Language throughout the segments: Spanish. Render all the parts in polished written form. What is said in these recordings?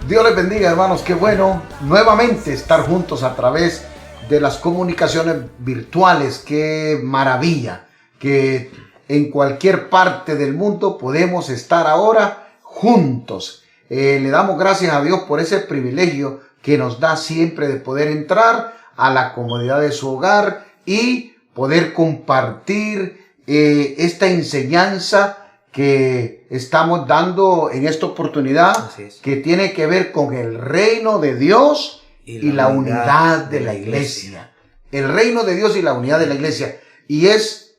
Dios les bendiga, hermanos. Qué bueno nuevamente estar juntos a través de las comunicaciones virtuales. Qué maravilla que en cualquier parte del mundo podemos estar ahora juntos. Le damos gracias a Dios por ese privilegio que nos da siempre de poder entrar a la comodidad de su hogar y poder compartir esta enseñanza que estamos dando en esta oportunidad, que tiene que ver con el reino de Dios y la unidad de la iglesia. El reino de Dios y la unidad de la iglesia. Y es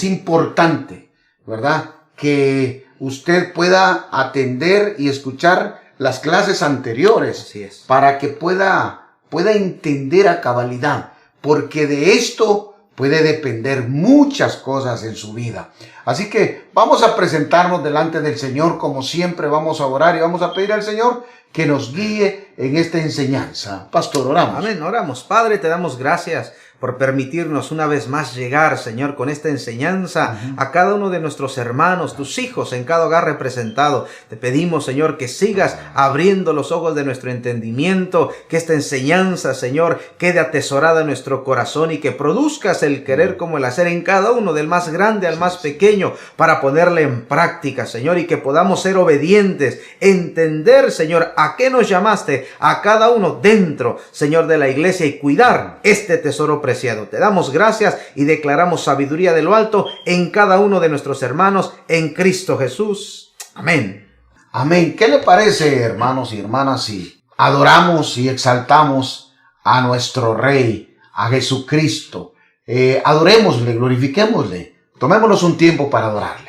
importante, ¿verdad?, que usted pueda atender y escuchar las clases anteriores para que pueda entender a cabalidad, porque de esto puede depender muchas cosas en su vida. Así que vamos a presentarnos delante del Señor, como siempre vamos a orar y vamos a pedir al Señor que nos guíe en esta enseñanza. Pastor, oramos. Amén, oramos. Padre, te damos gracias por permitirnos una vez más llegar, Señor, con esta enseñanza a cada uno de nuestros hermanos, tus hijos en cada hogar representado. Te pedimos, Señor, que sigas abriendo los ojos de nuestro entendimiento, que esta enseñanza, Señor, quede atesorada en nuestro corazón y que produzcas el querer como el hacer en cada uno, del más grande al más pequeño, para ponerle en práctica, Señor, y que podamos ser obedientes, entender, Señor, a qué nos llamaste a cada uno dentro, Señor, de la iglesia, y cuidar este tesoro preciado. Te damos gracias y declaramos sabiduría de lo alto en cada uno de nuestros hermanos en Cristo Jesús. Amén. Amén. ¿Qué le parece, hermanos y hermanas, si adoramos y exaltamos a nuestro Rey, a Jesucristo? Adorémosle, glorifiquémosle. Tomémonos un tiempo para adorarle.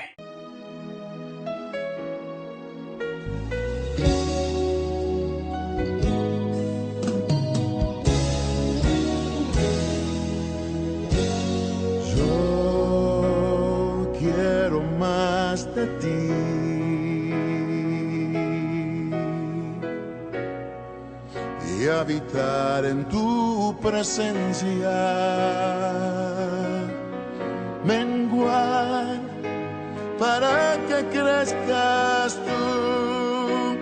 De ti y habitar en tu presencia, menguar para que crezcas tú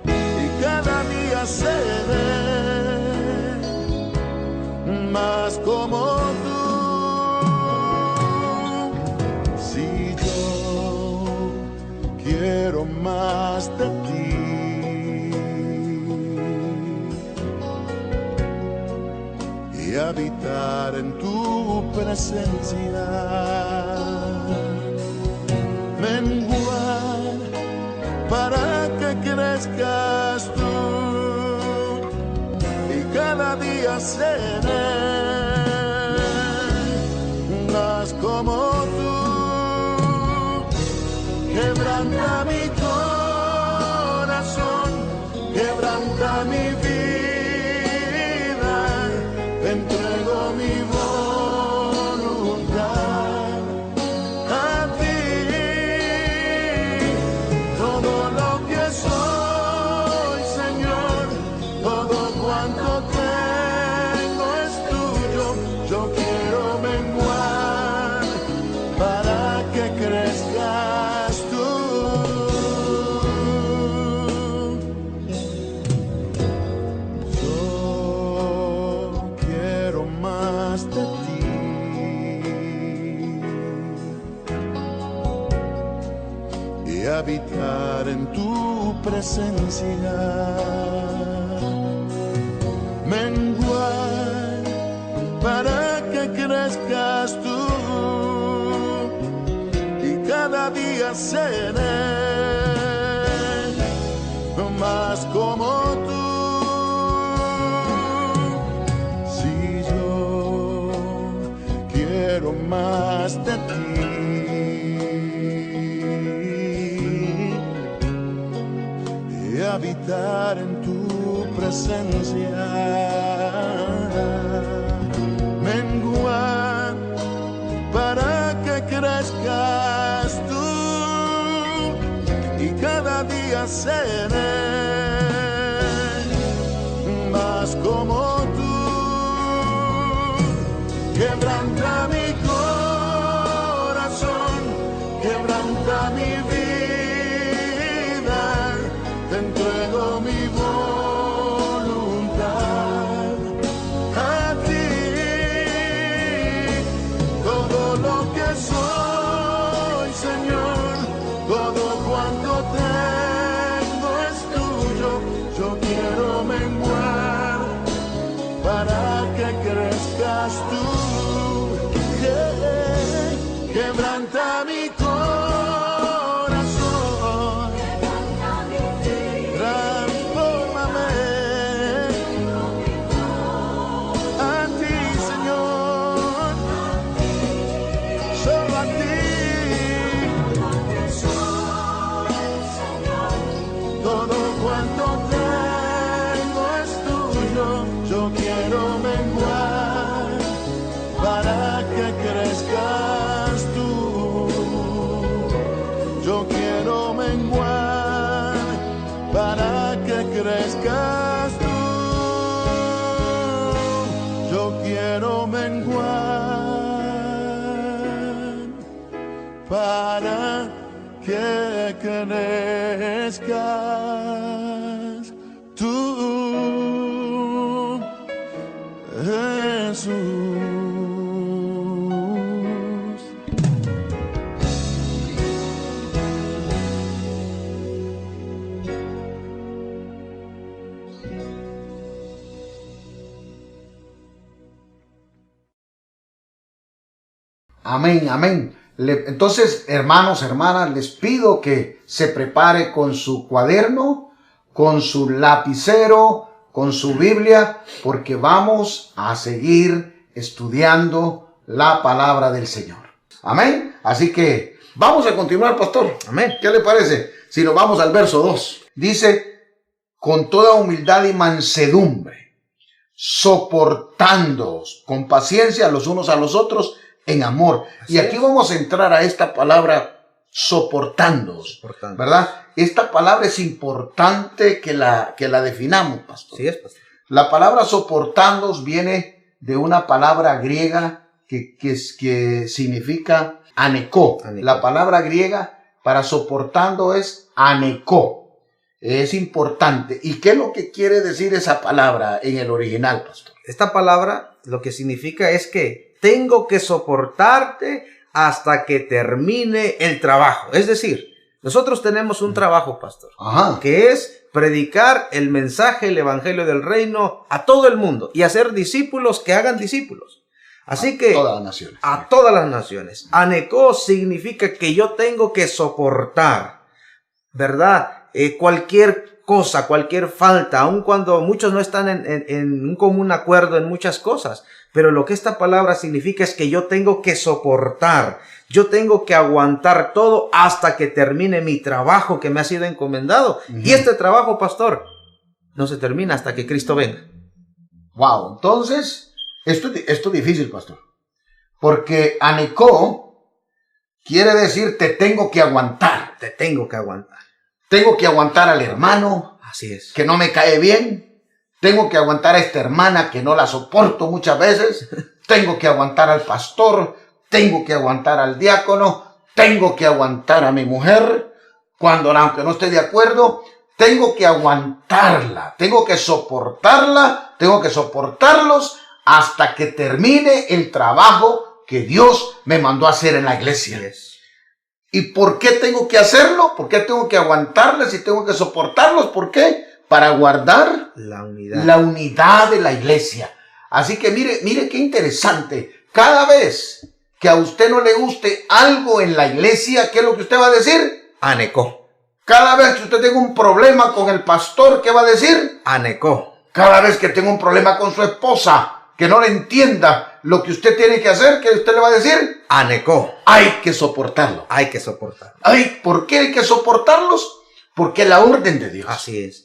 y cada día seré más como tú. Quiero más de ti y habitar en tu presencia, menguar para que crezcas tú y cada día seré más como tú. Quebranta mi corazón, quebranta mi vida, te entrego mi voluntad a ti. Todo lo que soy, Señor, todo cuanto tengo es tuyo. Yo quiero menguar para que crezca. Habitar en tu presencia, menguar para que crezcas tú y cada día seré más como tú. Si yo quiero más de ti y habitar en tu presencia, menguar para que crezcas tú y cada día seré más como tú. Quebranta mi corazón, quebranta mi vida, te entrego mi voz. que crezcas tú, Jesús. Amén, amén. Entonces, hermanos, hermanas, les pido que se prepare con su cuaderno, con su lapicero, con su Biblia, porque vamos a seguir estudiando la palabra del Señor. Amén. Así que vamos a continuar, pastor. Amén. ¿Qué le parece? Si nos vamos al verso 2. Dice, con toda humildad y mansedumbre, soportándoos con paciencia los unos a los otros en amor. Y aquí vamos a entrar a esta palabra soportándoos, ¿verdad? Esta palabra es importante que la definamos, pastor. Sí es, pastor. La palabra soportándoos viene de una palabra griega que significa anekó. La palabra griega para soportando es anekó. Es importante. ¿Y qué es lo que quiere decir esa palabra en el original, pastor? Esta palabra lo que significa es que tengo que soportarte hasta que termine el trabajo. Es decir, nosotros tenemos un trabajo, pastor, que es predicar el mensaje, el evangelio del reino a todo el mundo y hacer discípulos que hagan discípulos. Así que todas las naciones. A todas las naciones. Anekó significa que yo tengo que soportar, ¿verdad? Cualquier cosa, cualquier falta, aun cuando muchos no están en un común acuerdo en muchas cosas. Pero lo que esta palabra significa es que yo tengo que soportar, yo tengo que aguantar todo hasta que termine mi trabajo que me ha sido encomendado. Y este trabajo, pastor, no se termina hasta que Cristo venga. Wow, entonces, esto es difícil, pastor. Porque anekó quiere decir te tengo que aguantar. Te tengo que aguantar. Tengo que aguantar al hermano. Así es. Que no me cae bien. Tengo que aguantar a esta hermana que no la soporto muchas veces. Tengo que aguantar al pastor. Tengo que aguantar al diácono. Tengo que aguantar a mi mujer. Aunque no esté de acuerdo, tengo que aguantarla. Tengo que soportarla. Tengo que soportarlos hasta que termine el trabajo que Dios me mandó a hacer en la iglesia. Yes. ¿Y por qué tengo que hacerlo? ¿Por qué tengo que aguantarles y tengo que soportarlos? ¿Por qué? Para guardar la unidad de la iglesia. Así que mire qué interesante. Cada vez que a usted no le guste algo en la iglesia, ¿qué es lo que usted va a decir? Anekó. Cada vez que usted tenga un problema con el pastor, ¿qué va a decir? Anekó. Cada vez que tenga un problema con su esposa, que no le entienda lo que usted tiene que hacer, ¿qué usted le va a decir? Anekó. Hay que soportarlo. Hay que soportarlo. ¿Por qué hay que soportarlos? Porque es la orden de Dios. Así es.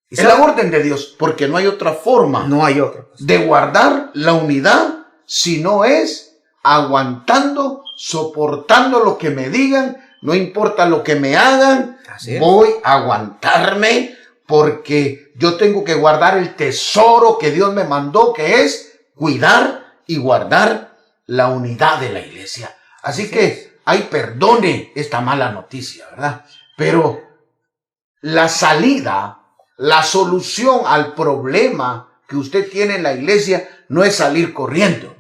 Es la orden de Dios, porque no hay otra forma. No hay otra. De guardar la unidad si no es aguantando, soportando lo que me digan, no importa lo que me hagan, voy a aguantarme porque yo tengo que guardar el tesoro que Dios me mandó, que es cuidar y guardar la unidad de la iglesia. Así que, perdone esta mala noticia, ¿verdad? Pero la salida, la solución al problema que usted tiene en la iglesia no es salir corriendo.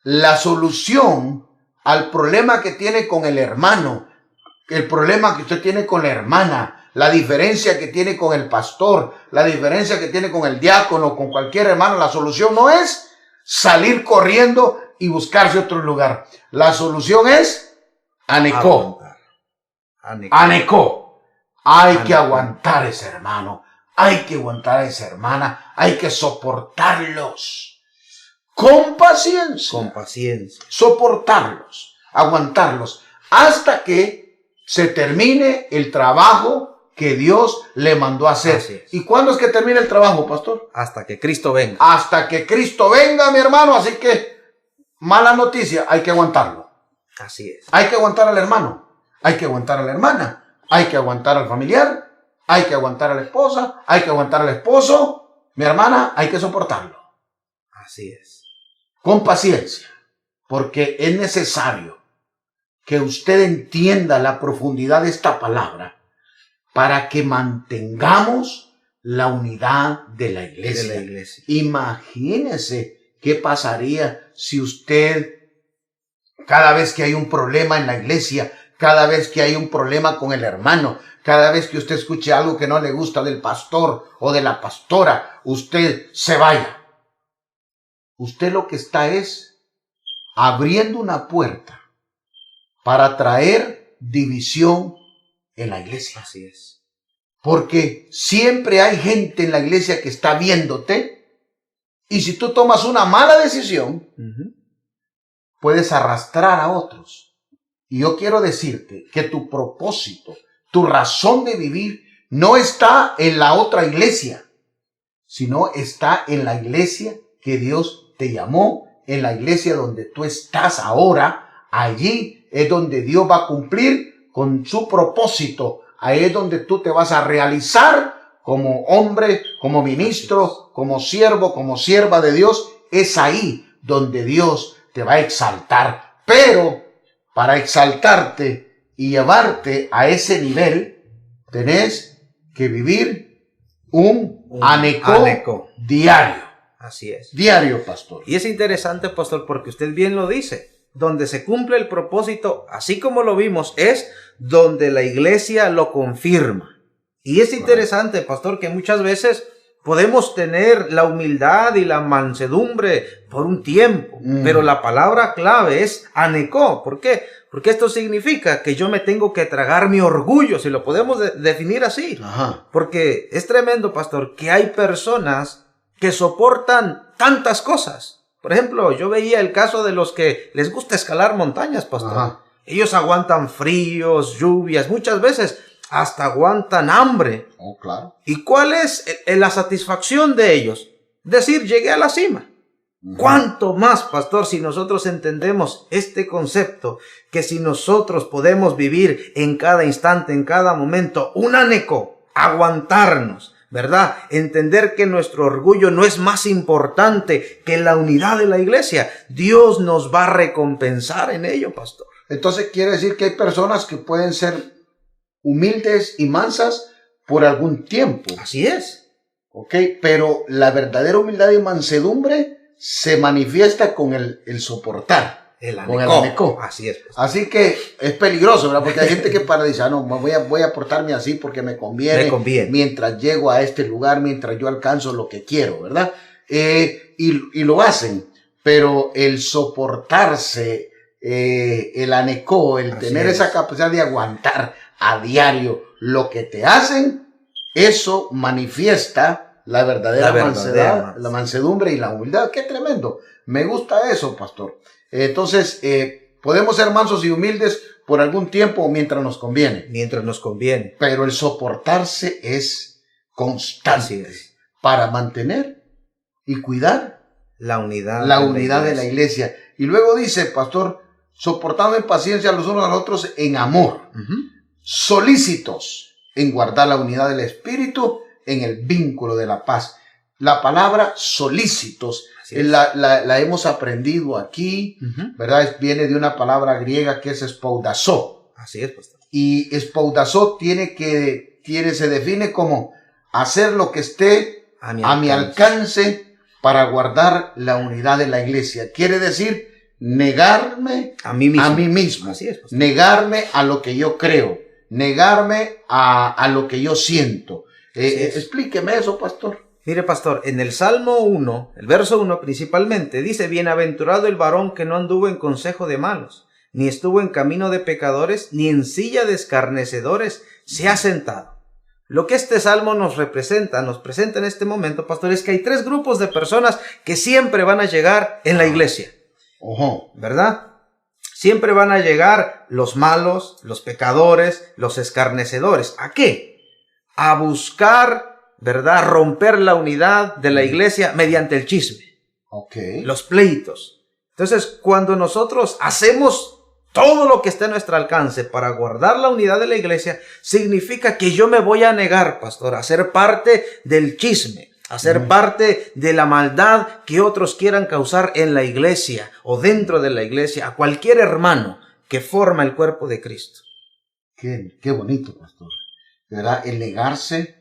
La solución al problema que tiene con el hermano, el problema que usted tiene con la hermana, la diferencia que tiene con el pastor, la diferencia que tiene con el diácono, con cualquier hermano, la solución no es salir corriendo y buscarse otro lugar. La solución es anekó. Anekó. Hay que aguantar a ese hermano. Hay que aguantar a esa hermana. Hay que soportarlos. Con paciencia. Con paciencia. Soportarlos. Aguantarlos. Hasta que se termine el trabajo que Dios le mandó a hacer. ¿Y cuándo es que termina el trabajo, pastor? Hasta que Cristo venga. Hasta que Cristo venga, mi hermano. Así que, mala noticia, hay que aguantarlo. Así es. Hay que aguantar al hermano. Hay que aguantar a la hermana. Hay que aguantar al familiar. Hay que aguantar a la esposa, hay que aguantar al esposo. Mi hermana, hay que soportarlo. Así es. Con paciencia. Porque es necesario que usted entienda la profundidad de esta palabra para que mantengamos la unidad de la iglesia. Imagínese qué pasaría si usted, cada vez que hay un problema en la iglesia, cada vez que hay un problema con el hermano, cada vez que usted escuche algo que no le gusta del pastor o de la pastora, usted se vaya. Usted lo que está es abriendo una puerta para traer división en la iglesia. Así es. Porque siempre hay gente en la iglesia que está viéndote, y si tú tomas una mala decisión, puedes arrastrar a otros. Y yo quiero decirte que tu propósito, tu razón de vivir, no está en la otra iglesia, sino está en la iglesia que Dios te llamó, en la iglesia donde tú estás ahora. Allí es donde Dios va a cumplir con su propósito. Ahí es donde tú te vas a realizar como hombre, como ministro, como siervo, como sierva de Dios. Es ahí donde Dios te va a exaltar. Pero para exaltarte y llevarte a ese nivel, tenés que vivir un aneco diario. Así es. Diario, pastor. Y es interesante, pastor, porque usted bien lo dice. Donde se cumple el propósito, así como lo vimos, es donde la iglesia lo confirma. Y es interesante, pastor, que muchas veces podemos tener la humildad y la mansedumbre por un tiempo, pero la palabra clave es anecó. ¿Por qué? Porque esto significa que yo me tengo que tragar mi orgullo, si lo podemos definir así. Ajá. Porque es tremendo, pastor, que hay personas que soportan tantas cosas. Por ejemplo, yo veía el caso de los que les gusta escalar montañas, pastor. Ajá. Ellos aguantan fríos, lluvias, muchas veces hasta aguantan hambre. Oh, claro. ¿Y cuál es la satisfacción de ellos? Decir, llegué a la cima. ¿Cuánto más, pastor, si nosotros entendemos este concepto, que si nosotros podemos vivir en cada instante, en cada momento, un aneco, aguantarnos, ¿verdad? Entender que nuestro orgullo no es más importante que la unidad de la iglesia. Dios nos va a recompensar en ello, pastor. Entonces quiere decir que hay personas que pueden ser humildes y mansas por algún tiempo. Así es. ¿Ok? Pero la verdadera humildad y mansedumbre se manifiesta con el soportar. Con el aneco. Así es. Así que es peligroso, ¿verdad? Porque hay gente que dice, no, voy a portarme así porque me conviene. Mientras llego a este lugar, mientras yo alcanzo lo que quiero, ¿verdad? Y lo hacen. Pero el soportarse, el aneco, el tener esa capacidad de aguantar a diario lo que te hacen, eso manifiesta la verdadera la mansedumbre y la humildad. ¡Qué tremendo! Me gusta eso, pastor. Entonces, podemos ser mansos y humildes por algún tiempo mientras nos conviene. Mientras nos conviene. Pero el soportarse es constante para mantener y cuidar la unidad de la iglesia. Y luego dice, pastor, soportando en paciencia los unos a los otros en amor, solícitos en guardar la unidad del espíritu en el vínculo de la paz. La palabra solícitos la hemos aprendido aquí, ¿verdad? Viene de una palabra griega que es espoudazo. Así es, pastor. Y espoudazo se define como hacer lo que esté a mi alcance para guardar la unidad de la iglesia. Quiere decir negarme a mí mismo. Así es, pastor. Negarme a lo que yo creo, negarme a lo que yo siento. Explíqueme eso, pastor. Mire, pastor, en el Salmo 1, el verso 1 principalmente, dice, bienaventurado el varón que no anduvo en consejo de malos, ni estuvo en camino de pecadores, ni en silla de escarnecedores se ha sentado. Lo que este Salmo nos presenta en este momento, pastor, es que hay 3 grupos de personas que siempre van a llegar en la iglesia. ¿Verdad? Siempre van a llegar los malos, los pecadores, los escarnecedores. ¿A qué? A buscar, ¿verdad?, romper la unidad de la iglesia mediante el chisme. Los pleitos. Entonces, cuando nosotros hacemos todo lo que esté a nuestro alcance para guardar la unidad de la iglesia, significa que yo me voy a negar, pastor, a ser parte del chisme, a ser parte de la maldad que otros quieran causar en la iglesia o dentro de la iglesia, a cualquier hermano que forma el cuerpo de Cristo. Qué bonito, pastor. ¿Verdad? El negarse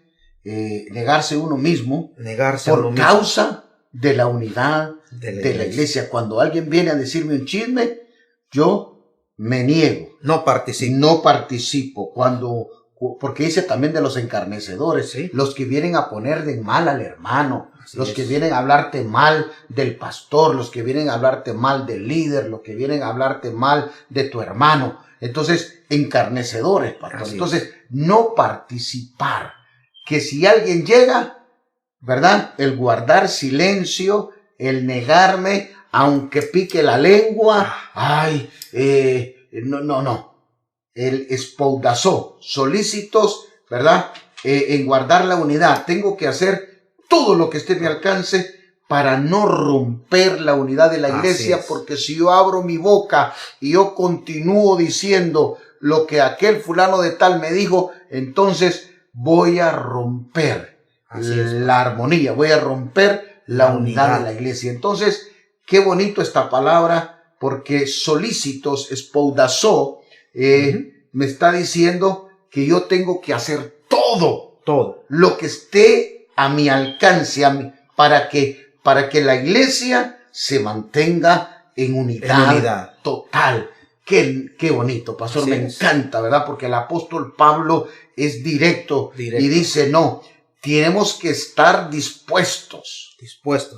uno mismo Negarse a uno por mismo. causa de la unidad De la de la iglesia. Cuando alguien viene a decirme un chisme, yo me niego. No participa. No participo. Porque dice también de los encarnecedores, Sí. los que vienen a poner de mal al hermano, Así los es. que vienen a hablarte mal del pastor, los que vienen a hablarte mal del líder, los que vienen a hablarte mal de tu hermano. Entonces, encarnecedores, pastor. Así Entonces, no participar. Que si alguien llega, ¿verdad? El guardar silencio, el negarme, aunque pique la lengua, no. El espoudazó, solícitos, ¿verdad? En guardar la unidad. Tengo que hacer todo lo que esté a mi alcance para no romper la unidad de la Así iglesia, es. porque si yo abro mi boca y yo continúo diciendo lo que aquel fulano de tal me dijo, entonces voy a romper Así es. la armonía, voy a romper la unidad de la iglesia. Entonces, qué bonito esta palabra, porque solícitos, espoudazó, me está diciendo que yo tengo que hacer todo lo que esté a mi alcance, para que la iglesia se mantenga en unidad total. Qué bonito, pastor, Así me es. encanta, ¿verdad? Porque el apóstol Pablo es directo y dice, no, tenemos que estar dispuestos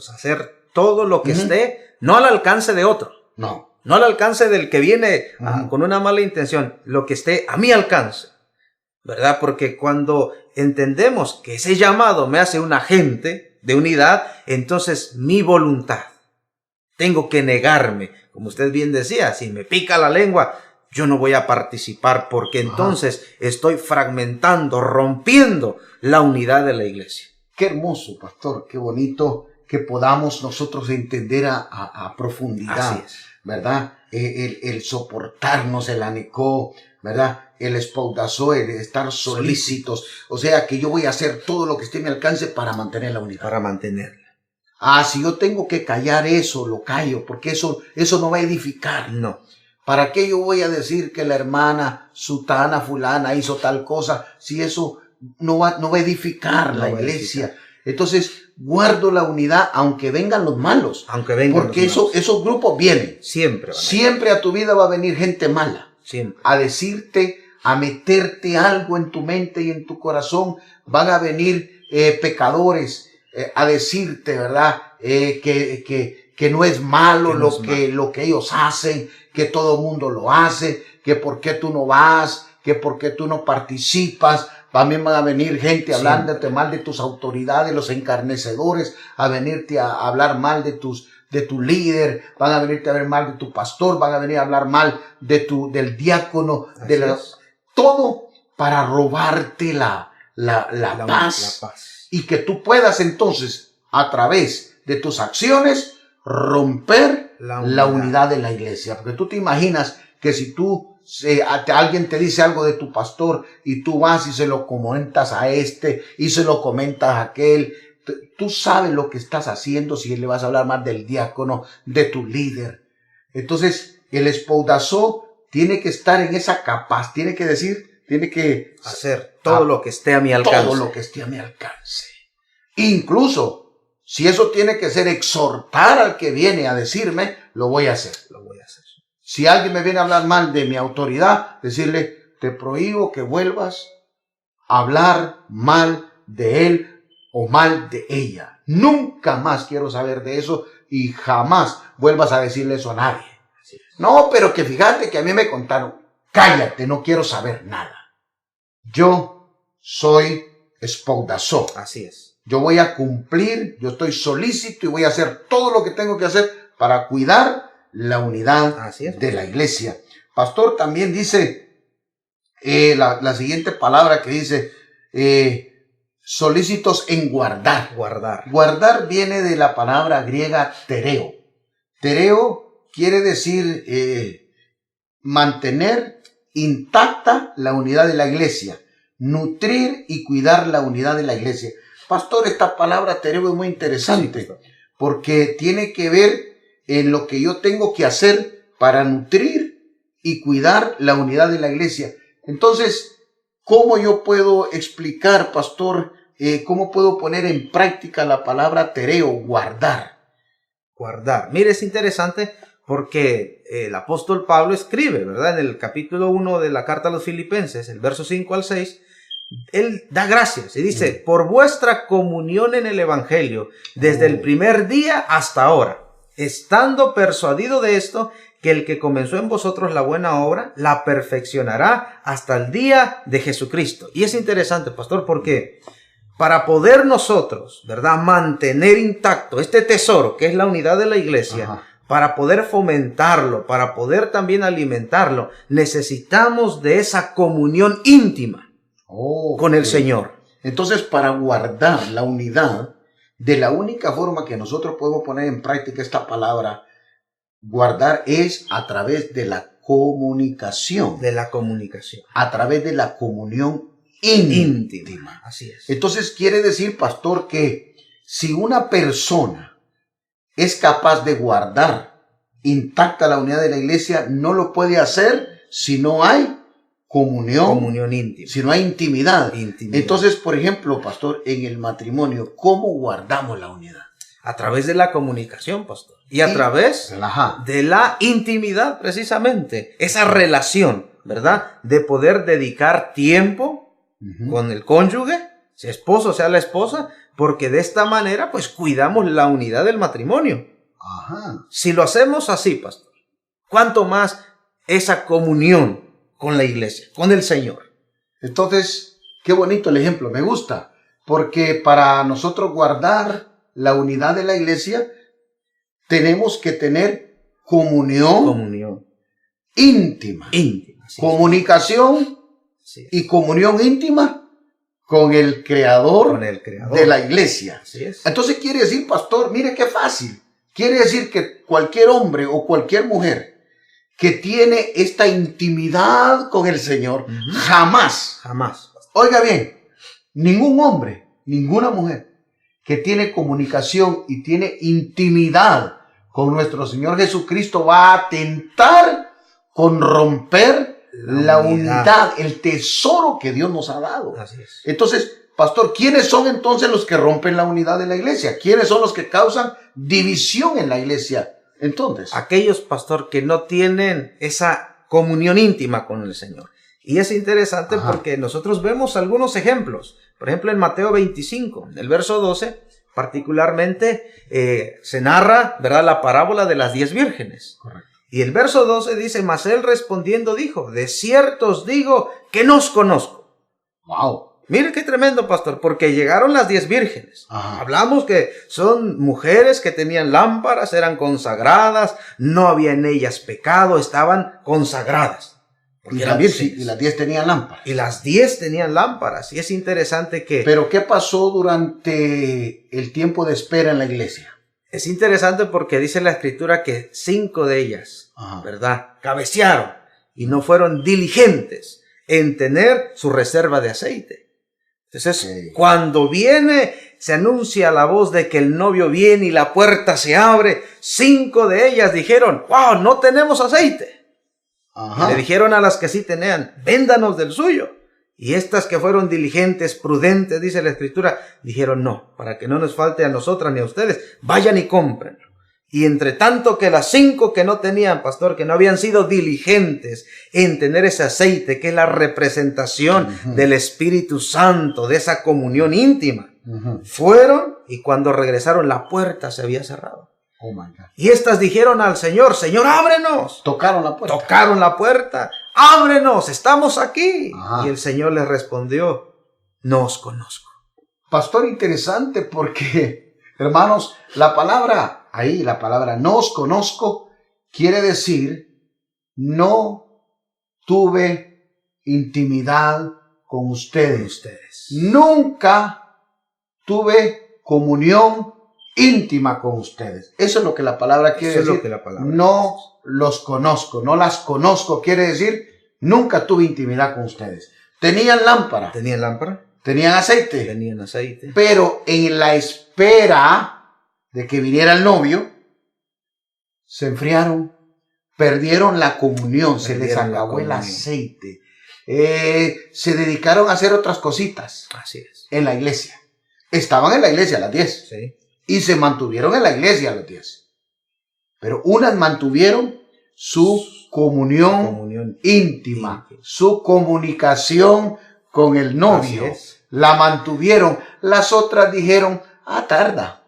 a hacer todo lo que esté, no al alcance de otro. No al alcance del que viene con una mala intención, lo que esté a mi alcance, ¿verdad? Porque cuando entendemos que ese llamado me hace un agente de unidad, entonces mi voluntad, tengo que negarme. Como usted bien decía, si me pica la lengua, yo no voy a participar, porque entonces estoy fragmentando, rompiendo la unidad de la iglesia. Qué hermoso, pastor, qué bonito que podamos nosotros entender a profundidad. Así es. ¿Verdad? El soportarnos, el anecó, ¿verdad? El espoudazó, el estar solícitos. O sea, que yo voy a hacer todo lo que esté a mi alcance para mantener la unidad. Para mantenerla. Si yo tengo que callar eso, lo callo, porque eso no va a edificar. No. ¿Para qué yo voy a decir que la hermana sutana, fulana hizo tal cosa, si eso no va a edificar la iglesia? Entonces, guardo la unidad aunque vengan los malos. Porque esos grupos vienen. Siempre a tu vida va a venir gente mala. Siempre. A decirte, a meterte algo en tu mente y en tu corazón. Van a venir pecadores a decirte, ¿verdad? Que no es malo lo que ellos hacen, que todo mundo lo hace, que por qué tú no vas, que por qué tú no participas. También van a venir gente hablándote mal de tus autoridades, los encarnecedores, a venirte a hablar mal de tu líder, van a venirte a ver mal de tu pastor, van a venir a hablar mal del diácono, todo para robarte la paz. Y que tú puedas entonces, a través de tus acciones, romper la unidad de la iglesia. Porque tú te imaginas que si alguien te dice algo de tu pastor y tú vas y se lo comentas a este y se lo comentas a aquel, tú sabes lo que estás haciendo si le vas a hablar más del diácono, de tu líder. Entonces, el espoudazó tiene que estar en esa capacidad, tiene que hacer todo lo que esté a mi alcance. Todo lo que esté a mi alcance. Incluso, si eso tiene que ser exhortar al que viene a decirme, lo voy a hacer. Si alguien me viene a hablar mal de mi autoridad, decirle, te prohíbo que vuelvas a hablar mal de él o mal de ella. Nunca más quiero saber de eso y jamás vuelvas a decirle eso a nadie. No, pero que fíjate que a mí me contaron. Cállate, no quiero saber nada. Yo soy espoudazó. Así es. Yo voy a cumplir, yo estoy solícito y voy a hacer todo lo que tengo que hacer para cuidar la unidad de la iglesia. Pastor también dice la siguiente palabra que dice solícitos en guardar. Guardar viene de la palabra griega tereo. Tereo quiere decir mantener intacta la unidad de la iglesia, nutrir y cuidar la unidad de la iglesia. Pastor, esta palabra tereo es muy interesante porque tiene que ver en lo que yo tengo que hacer para nutrir y cuidar la unidad de la iglesia. Entonces, ¿cómo yo puedo explicar, pastor, cómo puedo poner en práctica la palabra tereo, guardar? Guardar. Mire, es interesante porque el apóstol Pablo escribe, ¿verdad? En el capítulo 1 de la carta a los Filipenses, el verso 5 al 6, él da gracias y dice, por vuestra comunión en el evangelio, desde el primer día hasta ahora, estando persuadido de esto, que el que comenzó en vosotros la buena obra, la perfeccionará hasta el día de Jesucristo. Y es interesante, pastor, porque para poder nosotros, ¿verdad?, mantener intacto este tesoro que es la unidad de la iglesia, Ajá. para poder fomentarlo, para poder también alimentarlo, necesitamos de esa comunión íntima con el Señor. Entonces, para guardar la unidad, de la única forma que nosotros podemos poner en práctica esta palabra, guardar, es a través de la comunicación. De la comunicación. A través de la comunión íntima. Así es. Entonces quiere decir, pastor, que si una persona es capaz de guardar intacta la unidad de la iglesia, no lo puede hacer si no hay comunión íntima. Si no hay intimidad. Intimidad. Entonces, por ejemplo, pastor, en el matrimonio, ¿cómo guardamos la unidad? A través de la comunicación, pastor. Y a través de la intimidad, precisamente. Esa relación, ¿verdad? De poder dedicar tiempo con el cónyuge, sea esposo, sea la esposa, porque de esta manera, pues, cuidamos la unidad del matrimonio. Ajá. Si lo hacemos así, pastor, ¿cuánto más esa comunión con la iglesia, con el Señor? Entonces, qué bonito el ejemplo, me gusta, porque para nosotros guardar la unidad de la iglesia, tenemos que tener comunión íntima. Comunicación y comunión íntima con el creador de la iglesia. Así es. Entonces quiere decir, pastor, mire qué fácil. Quiere decir que cualquier hombre o cualquier mujer que tiene esta intimidad con el Señor, jamás, oiga bien, ningún hombre, ninguna mujer que tiene comunicación y tiene intimidad con nuestro Señor Jesucristo va a atentar con romper la unidad, el tesoro que Dios nos ha dado. Así es. Entonces, pastor, ¿quiénes son entonces los que rompen la unidad de la iglesia? ¿Quiénes son los que causan división en la iglesia? Entonces, aquellos, pastor, que no tienen esa comunión íntima con el Señor. Y es interesante porque nosotros vemos algunos ejemplos. Por ejemplo, en Mateo 25, el verso 12, particularmente se narra, ¿verdad?, la parábola de las 10 vírgenes. Correcto. Y el verso 12 dice, mas él respondiendo dijo, de cierto os digo que no os conozco. Wow. Mire qué tremendo, pastor, porque llegaron las 10 vírgenes. Ajá. Hablamos que son mujeres que tenían lámparas, eran consagradas, no había en ellas pecado, estaban consagradas. Y las 10 tenían lámparas. Y las 10 tenían lámparas. Y es interesante que... Pero ¿qué pasó durante el tiempo de espera en la iglesia? Es interesante porque dice la escritura que 5 de ellas, ¿verdad?, cabecearon y no fueron diligentes en tener su reserva de aceite. Entonces, cuando se anuncia la voz de que el novio viene y la puerta se abre, 5 de ellas dijeron, wow, no tenemos aceite. Y le dijeron a las que sí tenían, véndanos del suyo. Y estas que fueron diligentes, prudentes, dice la escritura, dijeron no, para que no nos falte a nosotras ni a ustedes, vayan y compren. Y entre tanto que las 5 que no tenían, pastor, que no habían sido diligentes en tener ese aceite, que es la representación del Espíritu Santo, de esa comunión íntima, fueron y cuando regresaron la puerta se había cerrado. Oh my God. Y estas dijeron al Señor, Señor, ábrenos. Tocaron la puerta. Tocaron la puerta. Ábrenos, estamos aquí. Y el Señor les respondió, no os conozco. Pastor, interesante porque, hermanos, la palabra no os conozco, quiere decir, no tuve intimidad con ustedes. Nunca tuve comunión íntima con ustedes. Eso es lo que la palabra quiere decir. No los conozco, no las conozco. Quiere decir, nunca tuve intimidad con ustedes. Tenían lámpara. Tenían aceite. Pero en la espera de que viniera el novio, se enfriaron, Perdieron la comunión, se les Perdieron la acabó el comunión. aceite. Se dedicaron a hacer otras cositas Así es. en la iglesia. Estaban en la iglesia a las 10 Sí. y se mantuvieron en la iglesia a las 10. Pero unas mantuvieron su comunión Comunión íntima, íntima. su comunicación con el novio. Así es. La mantuvieron. Las otras dijeron, tarda.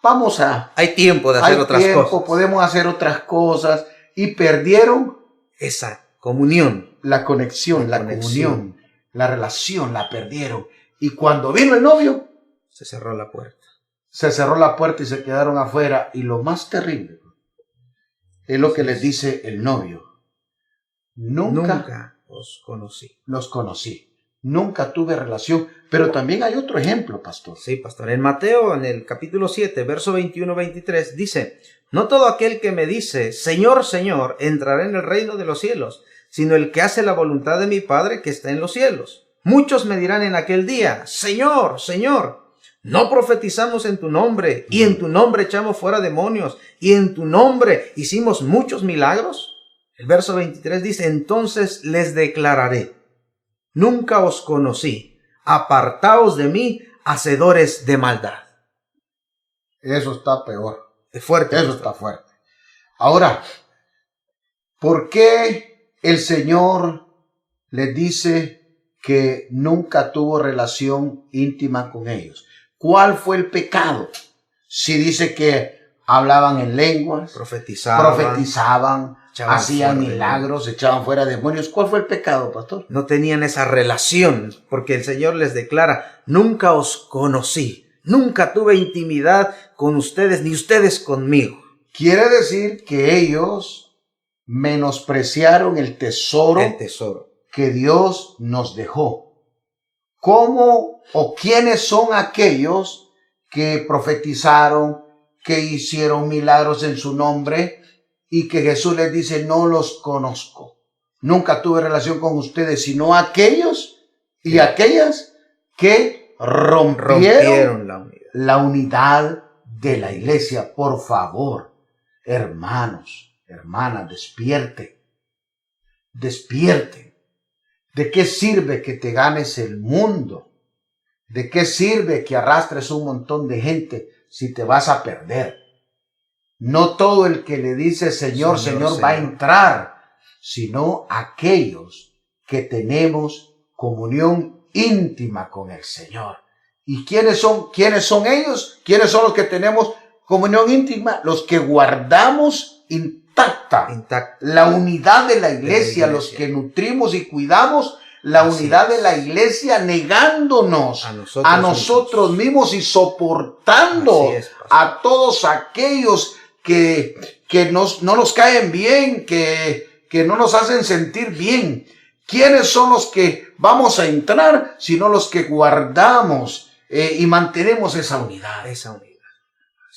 Vamos a... Hay tiempo de hacer hay otras tiempo, cosas. podemos hacer otras cosas. Y perdieron Esa comunión. la conexión, La la conexión. comunión, la relación, la perdieron. Y cuando vino el novio, Se cerró la puerta. se cerró la puerta y se quedaron afuera. Y lo más terrible es lo que les dice el novio. Nunca os conocí. los conocí. Nunca tuve relación. Pero también hay otro ejemplo, pastor. Sí, pastor. En Mateo, en el capítulo 7, verso 21-23, dice: no todo aquel que me dice, Señor, Señor, entrará en el reino de los cielos, sino el que hace la voluntad de mi Padre que está en los cielos. Muchos me dirán en aquel día, Señor, Señor, ¿no profetizamos en tu nombre? Y en tu nombre echamos fuera demonios, y en tu nombre hicimos muchos milagros. El verso 23 dice: entonces les declararé, nunca os conocí, apartaos de mí, hacedores de maldad. Eso está peor. Es fuerte. Eso está fuerte. Ahora, ¿por qué el Señor les dice que nunca tuvo relación íntima con ellos? ¿Cuál fue el pecado? Si dice que hablaban en lenguas, profetizaban, echaban hacían fuera milagros, echaban fuera demonios. ¿Cuál fue el pecado, pastor? No tenían esa relación, porque el Señor les declara, nunca os conocí, nunca tuve intimidad con ustedes, ni ustedes conmigo. Quiere decir que ellos menospreciaron el tesoro El tesoro. que Dios nos dejó. ¿Cómo o quiénes son aquellos que profetizaron, que hicieron milagros en su nombre y que Jesús les dice, no los conozco? Nunca tuve relación con ustedes, sino aquellos y aquellas que rompieron la unidad. la unidad de la iglesia. Por favor, hermanos, hermanas, despierte. Despierte. ¿De qué sirve que te ganes el mundo? ¿De qué sirve que arrastres un montón de gente si te vas a perder? No todo el que le dice Señor, Señor va a entrar, sino aquellos que tenemos comunión íntima con el Señor. ¿Y quiénes son ellos? ¿Quiénes son los que tenemos comunión íntima? Los que guardamos intacta la unidad de la iglesia, los que nutrimos y cuidamos la unidad de la iglesia, negándonos a nosotros mismos y soportando a todos aquellos que no nos caen bien, que no nos hacen sentir bien. ¿Quiénes son los que vamos a entrar? Sino los que guardamos y mantenemos esa unidad.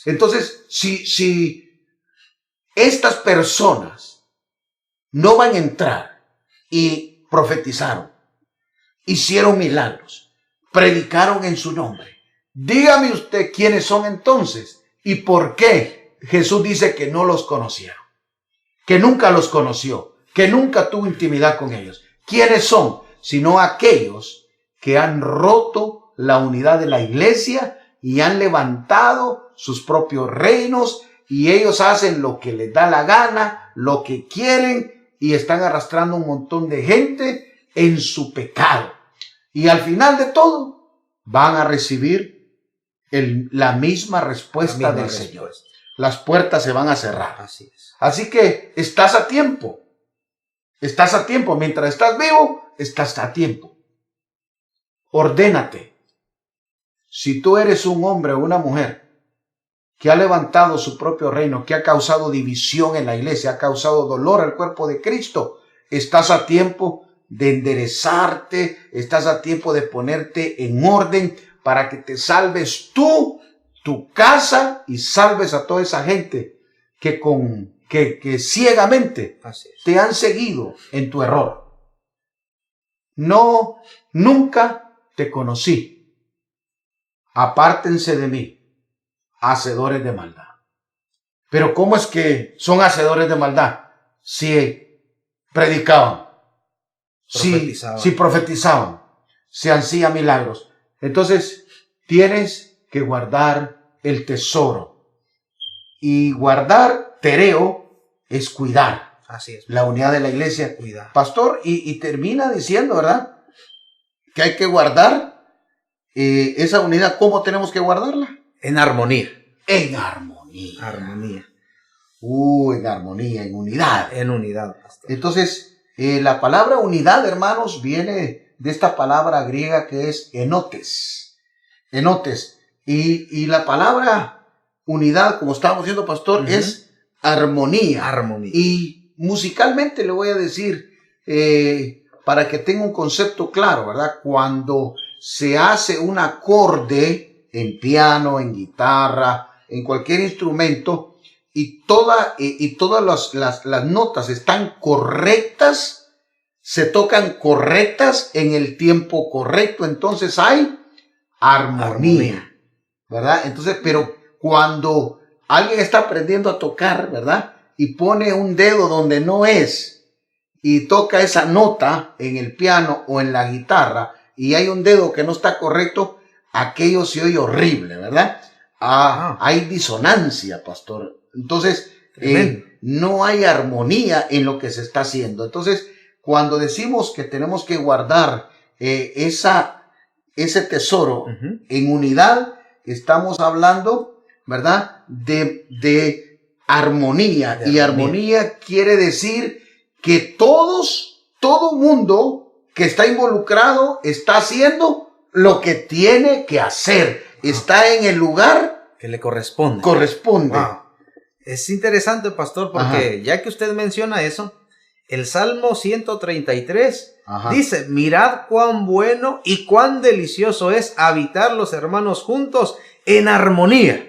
Entonces, si estas personas no van a entrar y profetizaron, hicieron milagros, predicaron en su nombre, dígame usted quiénes son entonces y por qué Jesús dice que no los conocieron, que nunca los conoció, que nunca tuvo intimidad con ellos. ¿Quiénes son? Sino aquellos que han roto la unidad de la iglesia y han levantado sus propios reinos y ellos hacen lo que les da la gana, lo que quieren y están arrastrando un montón de gente en su pecado. Y al final de todo van a recibir la misma respuesta del Señor. Las puertas se van a cerrar. Así que estás a tiempo. Estás a tiempo. Mientras estás vivo, estás a tiempo. Ordénate. Si tú eres un hombre o una mujer que ha levantado su propio reino, que ha causado división en la iglesia, ha causado dolor al cuerpo de Cristo, estás a tiempo de enderezarte, estás a tiempo de ponerte en orden para que te salves tú, tu casa y salves a toda esa gente que ciegamente te han seguido en tu error. No, nunca te conocí. Apártense de mí, hacedores de maldad. Pero ¿cómo es que son hacedores de maldad? si predicaban, Profetizaban. si profetizaban, si hacían milagros. Entonces, tienes que guardar el tesoro. Y guardar, tereo, es cuidar Así es. la unidad de la iglesia. Cuidar. Pastor, y termina diciendo, ¿verdad?, que hay que guardar esa unidad. ¿Cómo tenemos que guardarla? En armonía. En armonía. Armonía. En armonía, en unidad. En unidad, pastor. Entonces, la palabra unidad, hermanos, viene de esta palabra griega que es enotes. Enotes. Y la palabra unidad, como estábamos diciendo, pastor, es armonía. Armonía. Y musicalmente le voy a decir, para que tenga un concepto claro, ¿verdad? Cuando se hace un acorde en piano, en guitarra, en cualquier instrumento, y todas las notas están correctas, se tocan correctas en el tiempo correcto, entonces hay armonía, ¿verdad? Entonces, pero cuando alguien está aprendiendo a tocar, ¿verdad?, y pone un dedo donde no es, y toca esa nota en el piano o en la guitarra, y hay un dedo que no está correcto, aquello se oye horrible, ¿verdad? Hay disonancia, pastor. Entonces, no hay armonía en lo que se está haciendo. Entonces, cuando decimos que tenemos que guardar ese tesoro en unidad, estamos hablando, ¿verdad?, de armonía. Y armonía quiere decir que todo mundo que está involucrado está haciendo lo que tiene que hacer. Está en el lugar que le corresponde. Corresponde. Es interesante, pastor, porque ya que usted menciona eso, el Salmo 133 dice, mirad cuán bueno y cuán delicioso es habitar los hermanos juntos en armonía.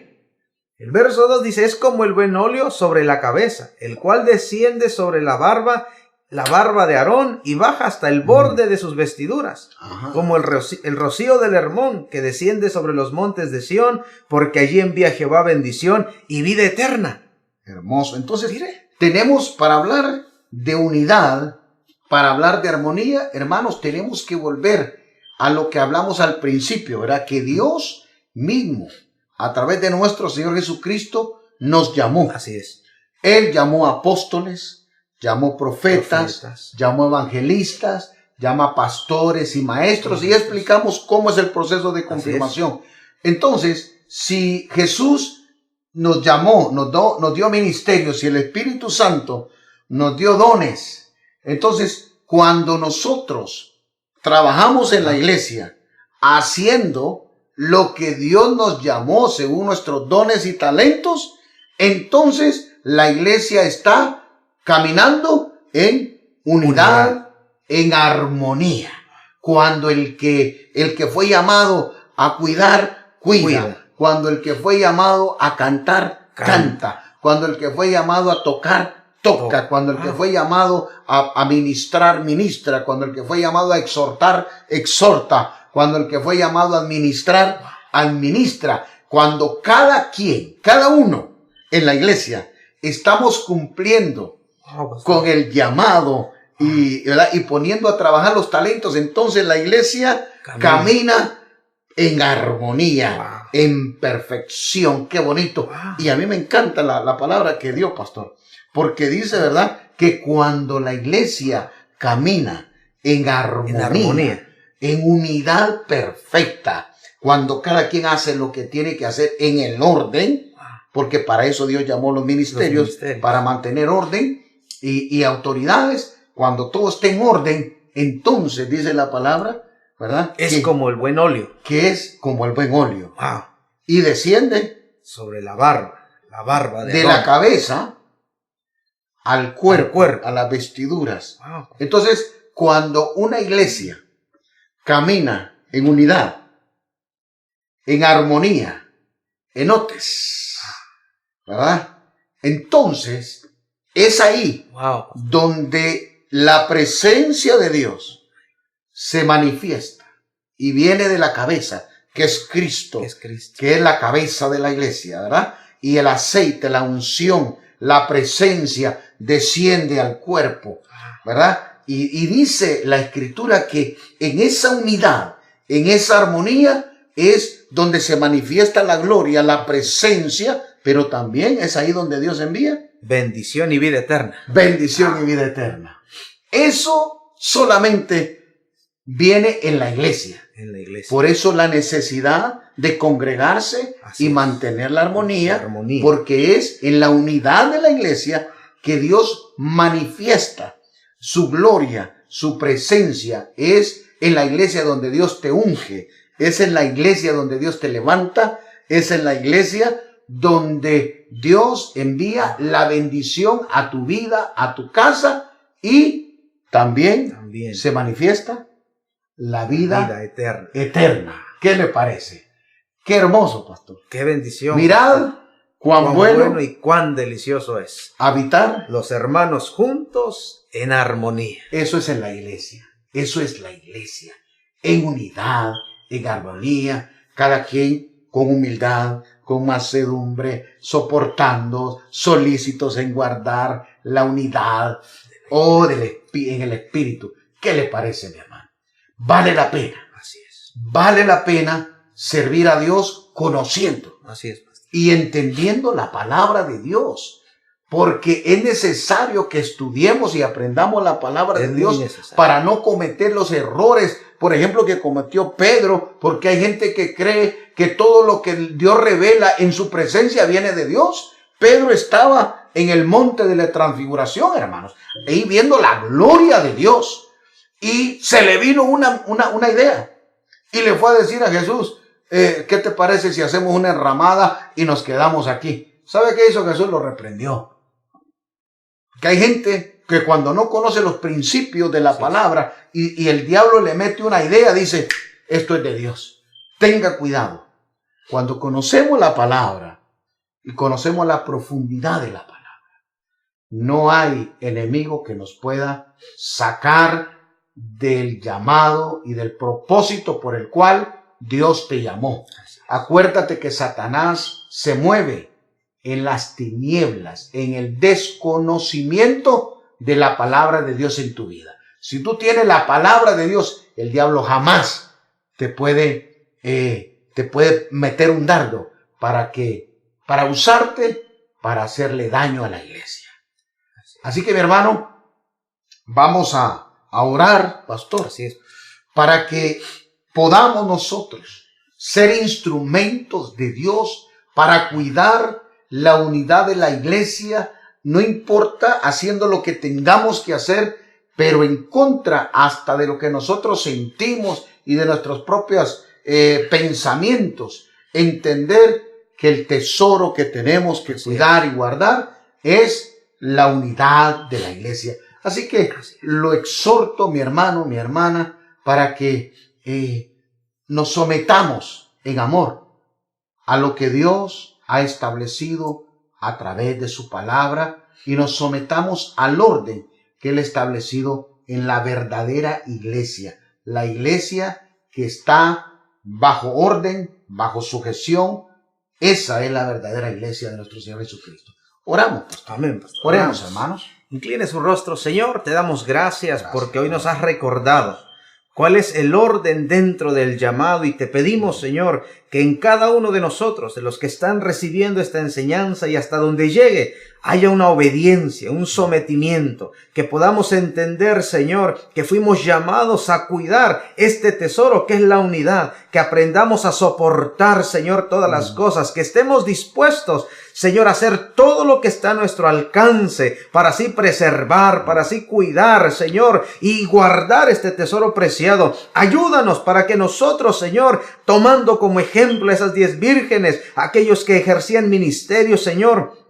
El verso 2 dice, es como el buen óleo sobre la cabeza, el cual desciende sobre la barba de Aarón y baja hasta el borde de sus vestiduras, como el rocío del Hermón que desciende sobre los montes de Sión, porque allí envía Jehová bendición y vida eterna. Hermoso. Entonces, tenemos para hablar de unidad, para hablar de armonía, hermanos, tenemos que volver a lo que hablamos al principio, ¿verdad? Que Dios mismo, a través de nuestro Señor Jesucristo, nos llamó. Así es. Él llamó apóstoles, llamó profetas, llamó evangelistas, llama pastores y maestros, y ya explicamos cómo es el proceso de confirmación. Entonces, si Jesús nos llamó, nos dio ministerios, y el Espíritu Santo nos dio dones, entonces cuando nosotros trabajamos en la iglesia haciendo lo que Dios nos llamó según nuestros dones y talentos, entonces la iglesia está caminando en unidad, en armonía. Cuando el que fue llamado a cuidar, cuida. Cuando el que fue llamado a cantar, canta. Cuando el que fue llamado a tocar, toca. Cuando el que fue llamado a ministrar, ministra. Cuando el que fue llamado a exhortar, exhorta. Cuando el que fue llamado a administrar, administra. Cuando cada uno en la iglesia estamos cumpliendo con el llamado y poniendo a trabajar los talentos, entonces la iglesia camina en armonía, en perfección. Qué bonito. Y a mí me encanta la palabra que dio, pastor, porque dice, ¿verdad?, que cuando la iglesia camina en armonía, en unidad perfecta, cuando cada quien hace lo que tiene que hacer en el orden, porque para eso Dios llamó los ministerios, para mantener orden y autoridades. Cuando todo esté en orden, entonces dice la palabra, ¿verdad?, es como el buen óleo. Que es como el buen óleo. Y desciende sobre la barba de la cabeza al cuerpo, a las vestiduras. Entonces, cuando una iglesia camina en unidad, en armonía, enotes, ¿verdad?, entonces es ahí donde la presencia de Dios se manifiesta y viene de la cabeza, que es Cristo, que es la cabeza de la iglesia, ¿verdad? Y el aceite, la unción, la presencia desciende al cuerpo, ¿verdad? Y dice la Escritura que en esa unidad, en esa armonía, es donde se manifiesta la gloria, la presencia, pero también es ahí donde Dios envía bendición y vida eterna. bendición y vida eterna. Eso solamente viene en la iglesia. En la iglesia. Por eso la necesidad de congregarse Así y es. mantener la armonía, La armonía. porque es en la unidad de la iglesia que Dios manifiesta su gloria, su presencia. Es en la iglesia donde Dios te unge, es en la iglesia donde Dios te levanta, es en la iglesia donde Dios envía la bendición a tu vida, a tu casa, y también se manifiesta la vida eterna. eterna. ¿Qué le parece? Qué hermoso, pastor. Qué bendición. Mirad cuán bueno y cuán delicioso es habitar. los hermanos juntos en armonía. Eso es en la iglesia. Eso es la iglesia. En unidad, en armonía, cada quien con humildad, con mansedumbre, soportando, solícitos en guardar la unidad en el espíritu. ¿Qué le parece, mi hermano? Vale la pena. Así es. Vale la pena servir a Dios conociendo Así es, pastor. y entendiendo la palabra de Dios. Porque es necesario que estudiemos y aprendamos la palabra de Dios para no cometer los errores, por ejemplo, que cometió Pedro, porque hay gente que cree que todo lo que Dios revela en su presencia viene de Dios. Pedro estaba en el monte de la transfiguración, hermanos, ahí viendo la gloria de Dios, y se le vino una idea, y le fue a decir a Jesús, ¿qué te parece si hacemos una enramada y nos quedamos aquí? ¿Sabe qué hizo Jesús? Lo reprendió. Que hay gente que cuando no conoce los principios de la palabra y el diablo le mete una idea, dice, esto es de Dios. Tenga cuidado. Cuando conocemos la palabra y conocemos la profundidad de la palabra, no hay enemigo que nos pueda sacar del llamado y del propósito por el cual Dios te llamó. Acuérdate que Satanás se mueve en las tinieblas, en el desconocimiento de la palabra de Dios en tu vida. Si tú tienes la palabra de Dios, el diablo jamás te puede meter un dardo para usarte para hacerle daño a la iglesia. Así que, mi hermano, vamos a orar, pastor, Así es. para que podamos nosotros ser instrumentos de Dios para cuidar la unidad de la iglesia, no importa haciendo lo que tengamos que hacer, pero en contra hasta de lo que nosotros sentimos y de nuestros propios pensamientos. Entender que el tesoro que tenemos que cuidar y guardar es la unidad de la iglesia. Así que lo exhorto, mi hermano, mi hermana, para que nos sometamos en amor a lo que Dios ha establecido a través de su palabra y nos sometamos al orden que Él ha establecido en la verdadera iglesia. La iglesia que está bajo orden, bajo sujeción. Esa es la verdadera iglesia de nuestro Señor Jesucristo. Oramos, pastor. Amén, pastor. Oremos, hermanos. Incline su rostro. Señor, te damos gracias porque hoy nos has recordado cuál es el orden dentro del llamado, y te pedimos, Señor, que en cada uno de nosotros, de los que están recibiendo esta enseñanza y hasta donde llegue, haya una obediencia, un sometimiento, que podamos entender, Señor, que fuimos llamados a cuidar este tesoro que es la unidad, que aprendamos a soportar, Señor, todas las cosas, que estemos dispuestos, Señor, a hacer todo lo que está a nuestro alcance para así preservar, para así cuidar, Señor, y guardar este tesoro preciado. Ayúdanos para que nosotros, Señor, tomando como ejemplo esas 10 vírgenes, aquellos que ejercían ministerio, Señor,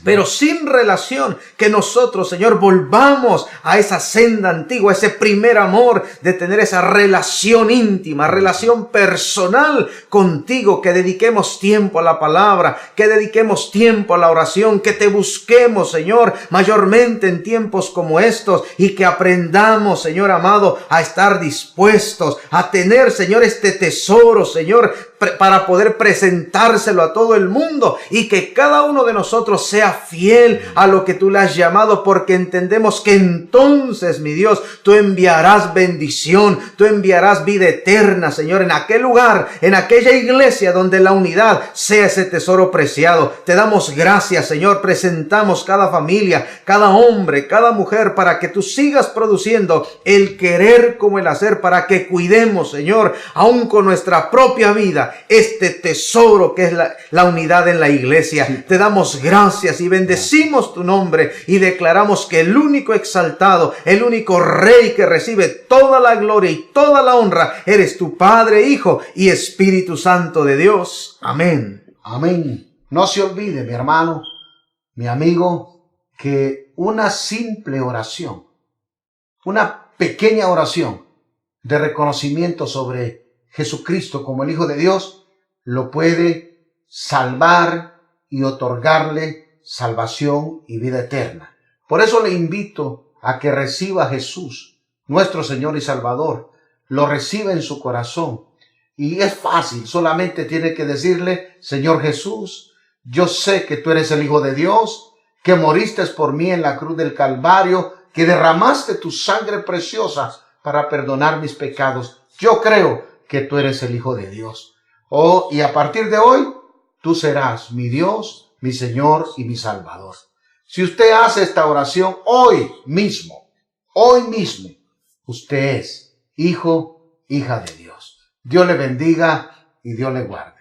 pero sin relación, que nosotros, Señor, volvamos a esa senda antigua, ese primer amor de tener esa relación íntima, relación personal contigo, que dediquemos tiempo a la palabra, que dediquemos tiempo a la oración, que te busquemos, Señor, mayormente en tiempos como estos, y que aprendamos, Señor amado, a estar dispuestos a tener, Señor, este tesoro, Señor, para poder presentárselo a todo el mundo y que cada uno de nosotros sea fiel a lo que tú le has llamado, porque entendemos que entonces, mi Dios, tú enviarás bendición, tú enviarás vida eterna, Señor, en aquel lugar, en aquella iglesia donde la unidad sea ese tesoro preciado. Te damos gracias, Señor. Presentamos cada familia, cada hombre, cada mujer, para que tú sigas produciendo el querer como el hacer, para que cuidemos, Señor, aún con nuestra propia vida, este tesoro que es la unidad en la iglesia. Sí. Te damos gracias y bendecimos tu nombre y declaramos que el único exaltado, el único Rey que recibe toda la gloria y toda la honra, eres tu Padre, Hijo y Espíritu Santo de Dios. Amén. Amén. No se olvide, mi hermano, mi amigo, que una simple oración, una pequeña oración de reconocimiento sobre Jesucristo como el Hijo de Dios, lo puede salvar y otorgarle salvación y vida eterna. Por eso le invito a que reciba a Jesús, nuestro Señor y Salvador. Lo reciba en su corazón. Y es fácil, solamente tiene que decirle: Señor Jesús, yo sé que tú eres el Hijo de Dios, que moriste por mí en la cruz del Calvario, que derramaste tu sangre preciosa para perdonar mis pecados. Yo creo que tú eres el Hijo de Dios. Y a partir de hoy, tú serás mi Dios, mi Señor y mi Salvador. Si usted hace esta oración hoy mismo, usted es hijo, hija de Dios. Dios le bendiga y Dios le guarde.